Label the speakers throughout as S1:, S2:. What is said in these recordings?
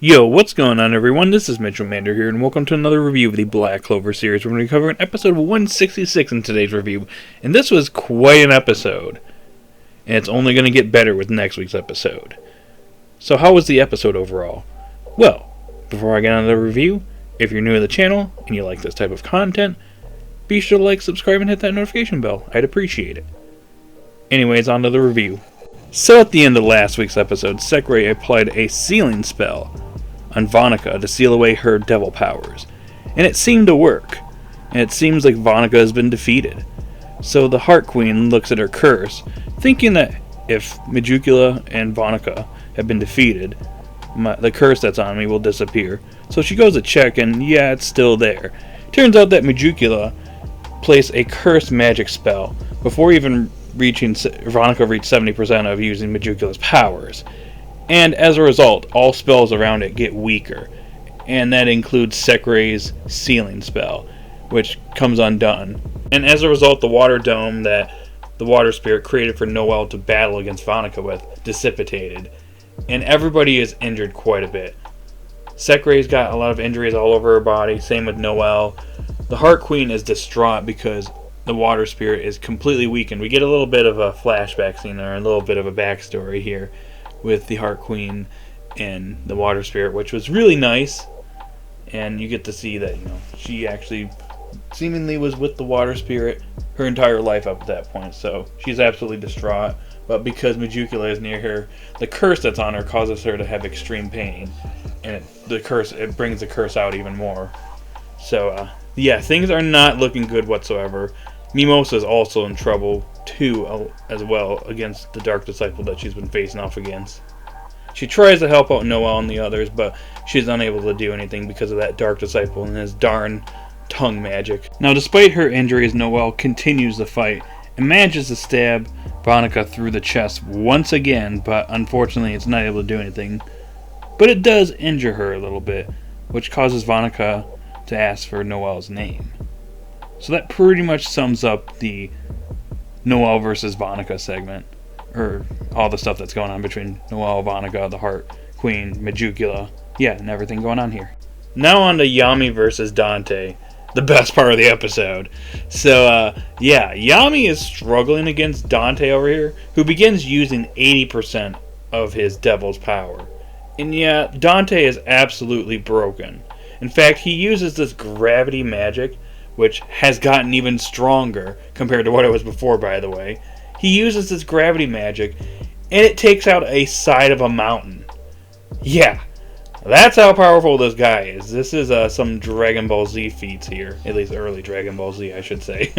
S1: Yo, what's going on everyone? This is Mitchell Mander here, and welcome to another review of the Black Clover series. We're going to be covering episode 166 in today's review, and this was quite an episode. And it's only going to get better with next week's episode. So how was the episode overall? Well, before I get on to the review, if you're new to the channel and you like this type of content, be sure to like, subscribe, and hit that notification bell. I'd appreciate it. Anyways, on to the review. So at the end of last week's episode, Sekre applied a sealing spell on Vanica to seal away her devil powers, and it seemed to work, and it seems like Vanica has been defeated. So the Heart Queen looks at her curse, thinking that if Majukula and Vanica have been defeated, the curse that's on me will disappear. So she goes to check, and yeah, it's still there. Turns out that Majukula placed a cursed magic spell before even Vanica reached 70% of using Majukula's powers. And as a result, all spells around it get weaker. And that includes Sekre's sealing spell, which comes undone. And as a result, the water dome that the water spirit created for Noelle to battle against Vanica with dissipated. And everybody is injured quite a bit. Sekre's got a lot of injuries all over her body, same with Noelle. The Heart Queen is distraught because the water spirit is completely weakened. We get a little bit of a flashback scene there, a little bit of a backstory here with the Heart Queen and the water spirit, which was really nice. And you get to see that, she actually seemingly was with the water spirit her entire life up at that point. So she's absolutely distraught. But because Majukula is near her, the curse that's on her causes her to have extreme pain, and it brings the curse out even more. So yeah, things are not looking good whatsoever. Mimosa is also in trouble too, as well, against the Dark Disciple that she's been facing off against. She tries to help out Noelle and the others, but she's unable to do anything because of that Dark Disciple and his darn tongue magic. Now, despite her injuries, Noelle continues the fight and manages to stab Vanica through the chest once again, but unfortunately it's not able to do anything. But it does injure her a little bit, which causes Vanica to ask for Noelle's name. So that pretty much sums up the Noelle versus Vanica segment, or all the stuff that's going on between Noelle, Vanica, the Heart Queen, Majukula, and everything going on here. Now on to Yami versus Dante, the best part of the episode. So Yami is struggling against Dante over here, who begins using 80% of his devil's power. And Dante is absolutely broken. In fact, he uses this gravity magic, which has gotten even stronger compared to what it was before, by the way. He uses this gravity magic, and it takes out a side of a mountain. Yeah, that's how powerful this guy is. This is some Dragon Ball Z feats here. At least early Dragon Ball Z, I should say.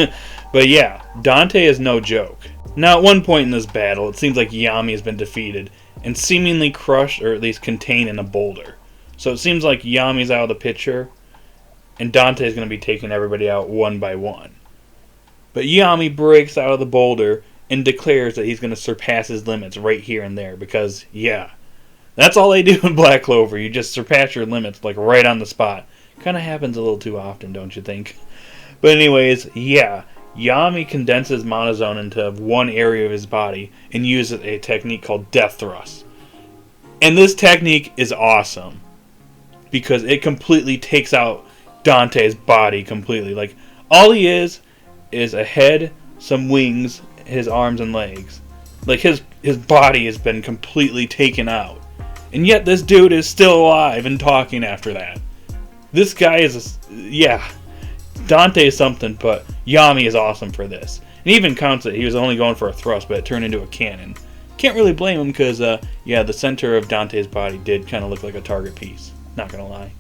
S1: But yeah, Dante is no joke. Now, at one point in this battle, it seems like Yami has been defeated and seemingly crushed, or at least contained in a boulder. So it seems like Yami's out of the picture, and Dante is going to be taking everybody out one by one. But Yami breaks out of the boulder and declares that he's going to surpass his limits right here and there. Because, that's all they do in Black Clover. You just surpass your limits, like, right on the spot. Kind of happens a little too often, don't you think? But anyways, Yami condenses Mana Zone into one area of his body and uses a technique called Death Thrust. And this technique is awesome, because it completely takes out Dante's body completely. Like, all he is a head, some wings, his arms and legs. Like, his body has been completely taken out. And yet this dude is still alive and talking after that. This guy is Dante is something, but Yami is awesome for this. And even counts it. He was only going for a thrust, but it turned into a cannon. Can't really blame him, because the center of Dante's body did kind of look like a target piece. Not gonna lie.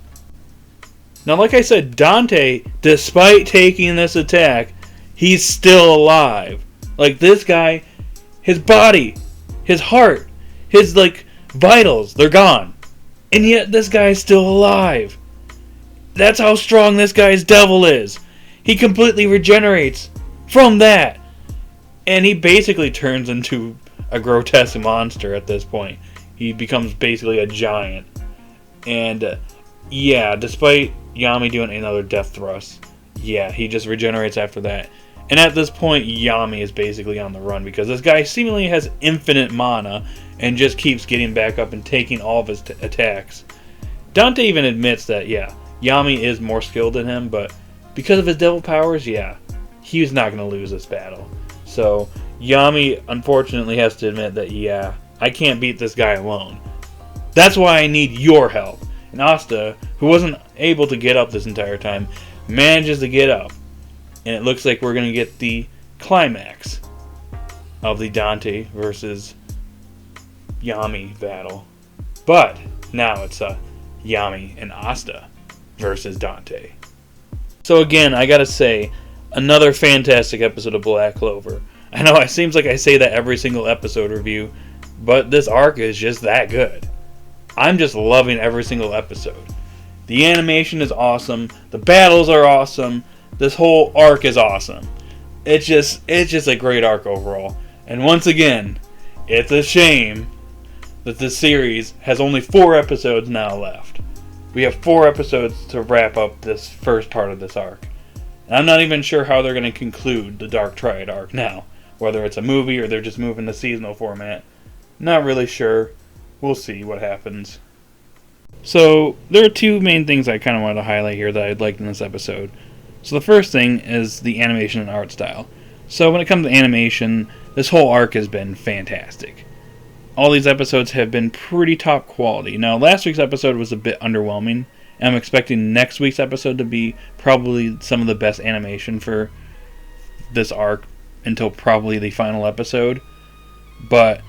S1: Now, like I said, Dante, despite taking this attack, he's still alive. Like, this guy, his body, his heart, his, vitals, they're gone. And yet this guy is still alive. That's how strong this guy's devil is. He completely regenerates from that. And he basically turns into a grotesque monster at this point. He becomes basically a giant. And, despite Yami doing another death thrust, he just regenerates after that. And at this point, Yami is basically on the run because this guy seemingly has infinite mana and just keeps getting back up and taking all of his attacks. Dante even admits that, yeah, Yami is more skilled than him, but because of his devil powers, yeah, he's not going to lose this battle. So Yami unfortunately has to admit that, yeah, I can't beat this guy alone. That's why I need your help. And Asta, who wasn't able to get up this entire time, manages to get up. And it looks like we're going to get the climax of the Dante versus Yami battle. But now it's Yami and Asta versus Dante. So again, I gotta say, another fantastic episode of Black Clover. I know it seems like I say that every single episode review, but this arc is just that good. I'm just loving every single episode. The animation is awesome. The battles are awesome. This whole arc is awesome. It's just a great arc overall. And once again, it's a shame that this series has only 4 episodes now left. We have 4 episodes to wrap up this first part of this arc. And I'm not even sure how they're going to conclude the Dark Triad arc now. Whether it's a movie or they're just moving to seasonal format. Not really sure. We'll see what happens. So, there are 2 main things I kind of wanted to highlight here that I'd liked in this episode. So the first thing is the animation and art style. So when it comes to animation, this whole arc has been fantastic. All these episodes have been pretty top quality. Now, last week's episode was a bit underwhelming, and I'm expecting next week's episode to be probably some of the best animation for this arc until probably the final episode. But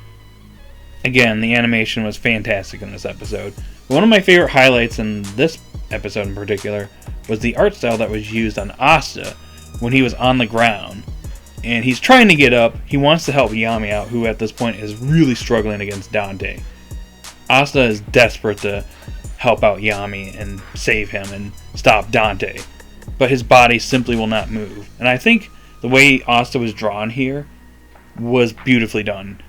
S1: again, the animation was fantastic in this episode. One of my favorite highlights in this episode in particular was the art style that was used on Asta when he was on the ground. And he's trying to get up. He wants to help Yami out, who at this point is really struggling against Dante. Asta is desperate to help out Yami and save him and stop Dante. But his body simply will not move. And I think the way Asta was drawn here was beautifully done.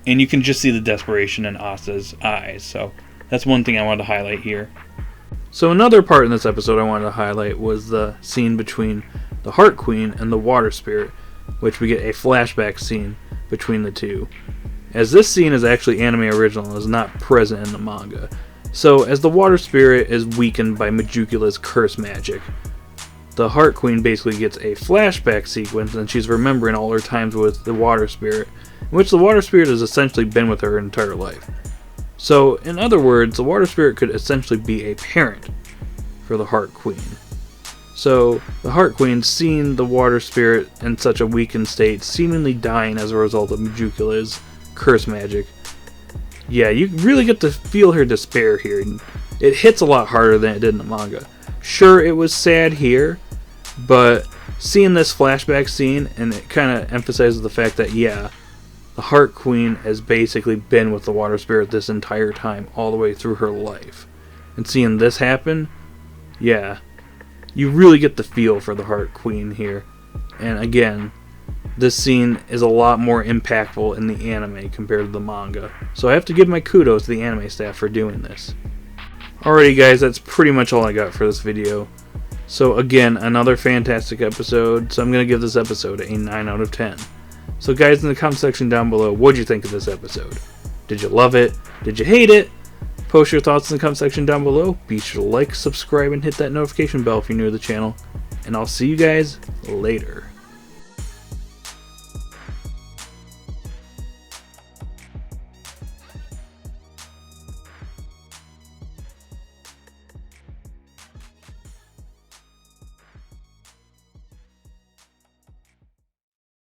S1: And you can just see the desperation in Asta's eyes. So that's one thing I wanted to highlight here. So another part in this episode I wanted to highlight was the scene between the Heart Queen and the Water Spirit, which we get a flashback scene between the two. As this scene is actually anime original and is not present in the manga. So as the Water Spirit is weakened by Majukula's curse magic, the Heart Queen basically gets a flashback sequence and she's remembering all her times with the Water Spirit, in which the Water Spirit has essentially been with her entire life. So, in other words, the Water Spirit could essentially be a parent for the Heart Queen. So, the Heart Queen, seeing the Water Spirit in such a weakened state, seemingly dying as a result of Majukula's curse magic, yeah, you really get to feel her despair here. It hits a lot harder than it did in the manga. Sure, it was sad here, but seeing this flashback scene, and it kind of emphasizes the fact that, yeah, the Heart Queen has basically been with the Water Spirit this entire time, all the way through her life. And seeing this happen, yeah, you really get the feel for the Heart Queen here. And again, this scene is a lot more impactful in the anime compared to the manga. So I have to give my kudos to the anime staff for doing this. Alrighty guys, that's pretty much all I got for this video. So again, another fantastic episode, so I'm going to give this episode a 9 out of 10. So guys, in the comment section down below, what'd you think of this episode? Did you love it? Did you hate it? Post your thoughts in the comment section down below. Be sure to like, subscribe, and hit that notification bell if you're new to the channel. And I'll see you guys later.